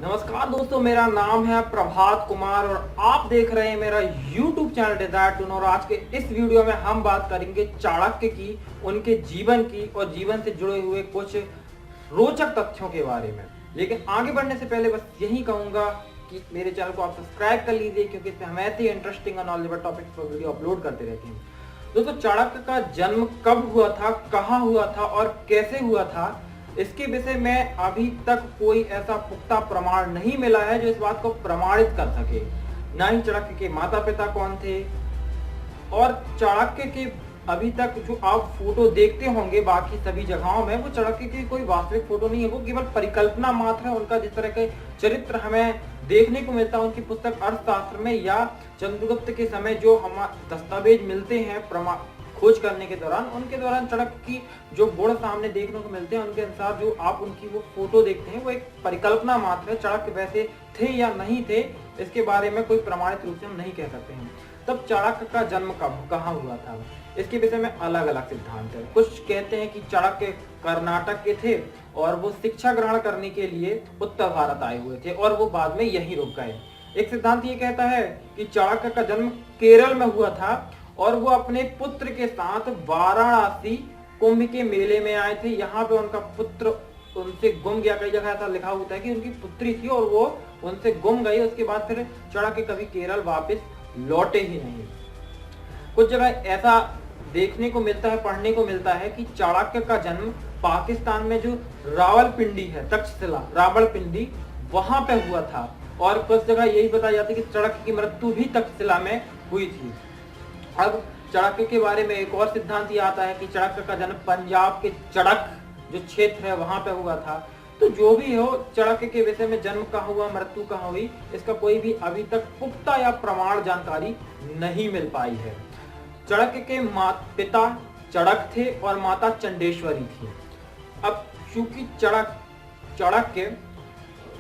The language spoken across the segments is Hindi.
नमस्कार दोस्तों, मेरा नाम है प्रभात कुमार और आप देख रहे हैं मेरा YouTube channel Desire to Know. और आज के इस वीडियो में हम बात करेंगे चाणक्य की, उनके जीवन की और जीवन से जुड़े हुए कुछ रोचक तथ्यों के बारे में। लेकिन आगे बढ़ने से पहले बस यही कहूंगा कि मेरे चैनल को आप सब्सक्राइब कर लीजिए, क्योंकि इसमें हम ऐसे इंटरेस्टिंग और नॉलेजेबल टॉपिक्स पर वीडियो अपलोड करते रहते हैं। दोस्तों, चाणक्य का जन्म कब हुआ था, कहाँ हुआ था और कैसे हुआ था, इसके विषय में अभी तक कोई ऐसा पुख्ता प्रमाण नहीं मिला है जो इस बात को प्रमाणित कर सके। ना ही चाणक्य के माता पिता कौन थे, और चाणक्य के अभी तक जो आप फोटो देखते होंगे बाकी सभी जगहों में, वो चाणक्य की कोई वास्तविक फोटो नहीं है, वो केवल परिकल्पना मात्र है। उनका जिस तरह के चरित्र हमें देखने को मिलता है उनकी पुस्तक अर्थशास्त्र में या चंद्रगुप्त के समय जो हम दस्तावेज मिलते हैं खोज करने के दौरान, उनके दौरान चाणक्य की जो गुण सामने देखने को मिलते हैं, उनके अनुसार जो आप उनकी वो फोटो देखते हैं वो एक परिकल्पना मात्र है। चाणक्य वैसे थे या नहीं थे, इसके बारे में कोई प्रमाणित रूप से हम नहीं कह सकते हैं। तब चाणक्य का जन्म कब कहाँ हुआ था, इसके विषय में अलग अलग सिद्धांत है। कुछ कहते हैं कि चाणक्य कर्नाटक के थे और वो शिक्षा ग्रहण करने के लिए उत्तर भारत आए हुए थे और वो बाद में यहीं रुक गए। एक सिद्धांत ये कहता है कि चाणक्य का जन्म केरल में हुआ था और वो अपने पुत्र के साथ वाराणसी कुंभ के मेले में आए थे। यहाँ पे उनका पुत्र उनसे गुम गया। कई जगह ऐसा लिखा होता है कि उनकी पुत्री थी और वो उनसे गुम गई। उसके बाद फिर चाणक्य कभी केरल वापस लौटे ही नहीं। कुछ जगह ऐसा देखने को मिलता है, पढ़ने को मिलता है कि चाणक्य का जन्म पाकिस्तान में जो रावलपिंडी है, तक्षशिला रावलपिंडी, वहां पे हुआ था। और कुछ जगह यही बताया जाता है कि चाणक्य की मृत्यु भी तक्षशिला में हुई थी। अब चाणक्य के बारे में एक और सिद्धांत ये आता है कि चाणक्य का जन्म पंजाब के चड़क जो क्षेत्र है वहां पे हुआ था। तो जो भी हो, चाणक्य के विषय में जन्म कहाँ हुआ, मृत्यु कहाँ हुई, इसका कोई भी अभी तक पुख्ता या प्रमाण जानकारी नहीं मिल पाई है। चाणक्य के पिता चड़क थे और माता चंडेश्वरी थी। अब चूंकि चाणक्य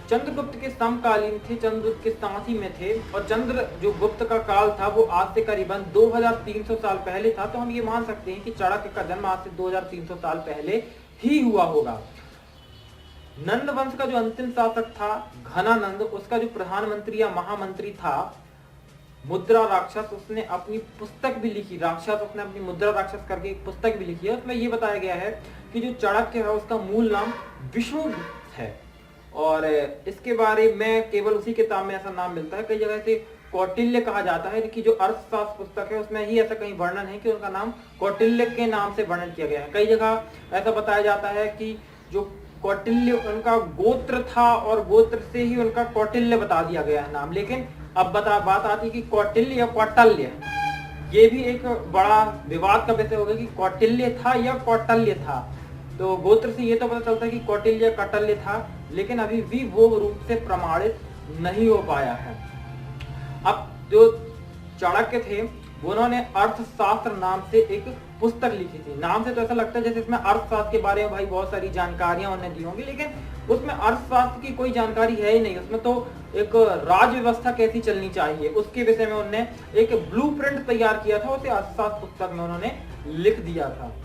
चंद्रगुप्त के समकालीन थे, चंद्रगुप्त के साथ ही में थे, और चंद्र जो गुप्त का काल था वो आज से करीबन 2300 साल पहले था। तो हम ये मान सकते हैं कि चाणक्य का जन्म आज से 2300 साल पहले ही हुआ होगा। नंद वंश का जो अंतिम शासक था घनानंद, उसका जो प्रधानमंत्री या महामंत्री था मुद्रा राक्षस, उसने अपनी पुस्तक भी लिखी। उसने अपनी मुद्रा राक्षस करके एक पुस्तक भी लिखी है। उसमें ये बताया गया है कि जो चाणक्य है उसका मूल नाम विष्णुगुप्त है। और इसके बारे में केवल उसी किताब में ऐसा नाम मिलता है। कई जगह से कौटिल्य कहा जाता है कि जो अर्थशास्त्र पुस्तक है उसमें ही ऐसा कहीं वर्णन है कि उनका नाम कौटिल्य के नाम से वर्णन किया गया है। कई जगह ऐसा बताया जाता है कि जो कौटिल्य उनका गोत्र था और गोत्र से ही उनका कौटिल्य बता दिया गया है नाम। लेकिन अब बात आती है कि कौटिल्य या कौटल्य, ये भी एक बड़ा विवाद का विषय होगा कि कौटिल्य था या कौटल्य था। तो गोत्र से ये तो पता चलता है कि कौटिल्य कौटल्य था, लेकिन अभी भी वो रूप से प्रमाणित नहीं हो पाया है। अब जो चाणक्य थे उन्होंने अर्थशास्त्र नाम से एक पुस्तक लिखी थी। नाम से तो ऐसा लगता है जैसे इसमें अर्थशास्त्र के बारे में भाई बहुत सारी जानकारियां उन्होंने दी होंगी, लेकिन उसमें अर्थशास्त्र की कोई जानकारी है ही नहीं। उसमें तो एक राज व्यवस्था कैसी चलनी चाहिए उसके विषय में उन्होंने एक ब्लूप्रिंट तैयार किया था, उसे अर्थशास्त्र पुस्तक में उन्होंने लिख दिया था।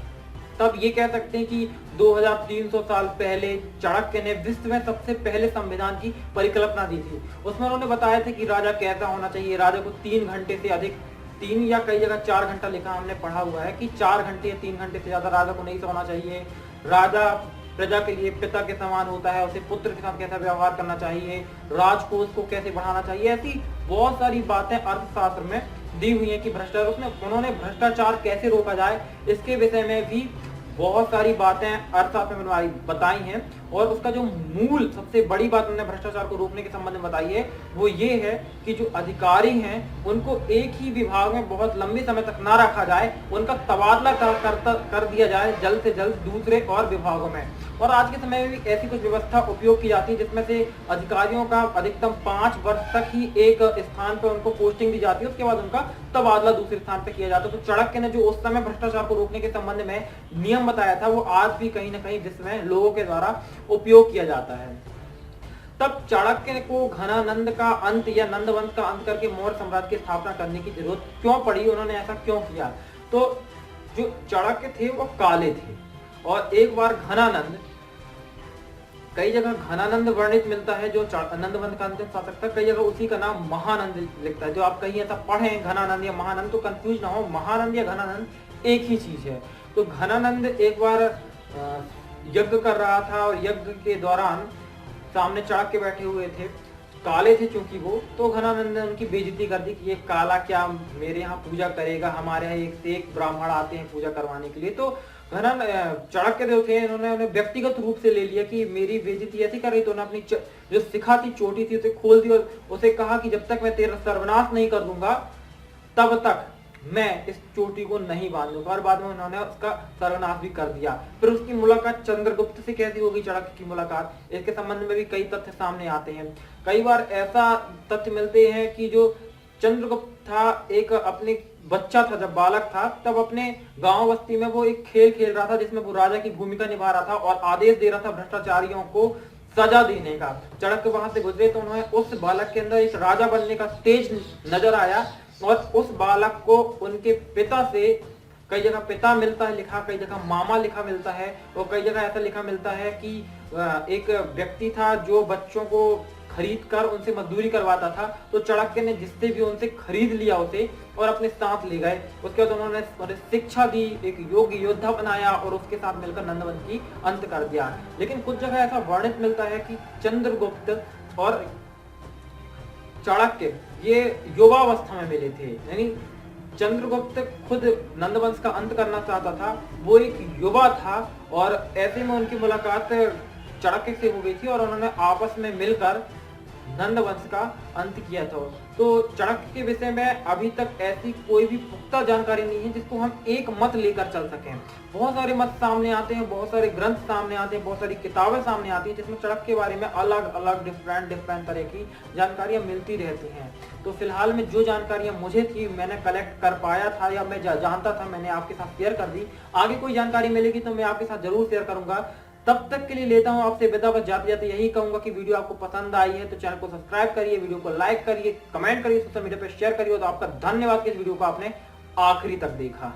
तब ये कह सकते हैं कि 2300 साल पहले चाणक्य ने विश्व में सबसे पहले संविधान की परिकल्पना दी थी। उसमें उन्होंने बताया था कि राजा कैसा होना चाहिए। राजा को 3 घंटे से अधिक, 3 या कई जगह 4 घंटा लिखा हमने पढ़ा हुआ है कि 4 घंटे या 3 घंटे से ज्यादा राजा को नहीं सोना चाहिए। राजा प्रजा के लिए पिता के समान होता है, उसे पुत्र के साथ कैसा व्यवहार करना चाहिए, राजकोष को कैसे बढ़ाना चाहिए। ऐसी बहुत सारी बातें अर्थशास्त्र में दी हुई है कि उन्होंने भ्रष्टाचार कैसे रोका जाए, इसके विषय में भी बहुत सारी बातें अर्थशास्त्र में बताई हैं। और उसका जो मूल सबसे बड़ी बात उन्होंने भ्रष्टाचार को रोकने के संबंध में बताई है वो ये है कि जो अधिकारी हैं उनको एक ही विभाग में बहुत लंबे समय तक ना रखा जाए, उनका तबादला कर दिया जाए जल्द से जल्द दूसरे और विभागों में। और आज के समय में भी ऐसी कुछ व्यवस्था उपयोग की जाती है जिसमें से अधिकारियों का अधिकतम 5 वर्ष तक ही एक स्थान पर उनको पोस्टिंग दी जाती है, उसके बाद उनका तबादला दूसरे स्थान पर किया जाता है। तो चाणक्य ने जो उस समय भ्रष्टाचार को रोकने के संबंध में नियम बताया था वो आज भी कहीं ना कहीं विश्व में लोगों के द्वारा उपयोग किया जाता है। तब चाणक्य को घनानंद का अंत या नंदवंश का अंत करके मौर्य साम्राज्य की स्थापना करने की जरूरत क्यों पड़ी, उन्होंने ऐसा क्यों किया? तो जो चाणक्य थे वो काले थे और एक बार घनानंद कई जगह घनानंद वर्णित मिलता है जो नंदवंत का अंतिम शासक था, कई जगह उसी का नाम महानंद लिखता है। जो आप कहीं ऐसा पढ़े घनानंद या महानंद तो कंफ्यूज ना हो, महानंद या घनानंद एक ही चीज है। तो घनानंद एक बार यज्ञ कर रहा था और यज्ञ के दौरान सामने चाणक्य बैठे हुए थे, काले थे चूंकि वो, तो घनानंद ने उनकी बेइज्जती कर दी कि ये काला क्या मेरे यहाँ पूजा करेगा, हमारे यहाँ एक से एक ब्राह्मण आते हैं पूजा करवाने के लिए। तो चाणक्य जो थे इन्होंने उन्हें व्यक्तिगत रूप से ले लिया कि मेरी बेइज्जती ऐसी कर रही, तो उन्होंने अपनी जो शिखा थी, चोटी थी, उसे खोल दी और उसे कहा कि जब तक मैं तेरा सर्वनाश नहीं कर दूंगा तब तक मैं इस चोटी को नहीं बांधूंगा। और बाद में उन्होंने उसका सर्वनाश भी कर दिया। फिर उसकी मुलाकात चंद्रगुप्त से कैसी होगी चाणक्य की मुलाकात, इसके संबंध में भी कई तथ्य सामने आते हैं। कई बार ऐसा तथ्य मिलते हैं कि जो चंद्रगुप्त था एक अपने बच्चा था, जब बालक था तब अपने गांव बस्ती में वो एक खेल खेल रहा था जिसमें वो राजा की भूमिका निभा रहा था और आदेश दे रहा था भ्रष्टाचारियों को सजा देने का। चाणक्य वहां से गुजरे तो उन्हें उस बालक के अंदर एक राजा बनने का तेज नजर आया और उस बालक को उनके पिता से, कई जगह पिता मिलता है लिखा, कई जगह मामा लिखा मिलता है और कई जगह ऐसा लिखा मिलता है कि एक व्यक्ति था जो बच्चों को खरीद कर उनसे मजदूरी करवाता था। तो चाणक्य ने जिससे भी उनसे खरीद लिया उसे और अपने साथ ले गए। उसके बाद उन्होंने शिक्षा दी, एक योग्य योद्धा बनाया और उसके साथ मिलकर नंदवंत की अंत कर दिया। लेकिन कुछ जगह ऐसा वर्णित मिलता है कि चंद्रगुप्त और चाणक्य ये युवावस्था में मिले थे, यानी चंद्रगुप्त खुद नंदवंश का अंत करना चाहता था, वो एक युवा था और ऐसे में उनकी मुलाकात चाणक्य से हो गई थी और उन्होंने आपस में मिलकर नंदवंश का अंत किया था। तो चाणक्य के विषय में अभी तक ऐसी कोई भी पुख्ता जानकारी नहीं है जिसको हम एक मत लेकर चल सकें। बहुत सारे मत सामने आते हैं, बहुत सारे ग्रंथ सामने आते हैं, बहुत सारी किताबें सामने आती हैं जिसमें चाणक्य के बारे में अलग अलग डिफरेंट तरह की जानकारियां मिलती रहती हैं। तो फिलहाल में जो जानकारियां मुझे थी मैंने कलेक्ट कर पाया था या मैं जानता था, मैंने आपके साथ शेयर कर दी। आगे कोई जानकारी मिलेगी तो मैं आपके साथ जरूर शेयर करूंगा। तब तक के लिए लेता हूं आपसे विदा, बस जाते जाते यही कहूंगा कि वीडियो आपको पसंद आई है तो चैनल को सब्सक्राइब करिए, वीडियो को लाइक करिए, कमेंट करिए, सोशल मीडिया पर शेयर करिए। तो आपका धन्यवाद कि इस वीडियो को आपने आखिरी तक देखा।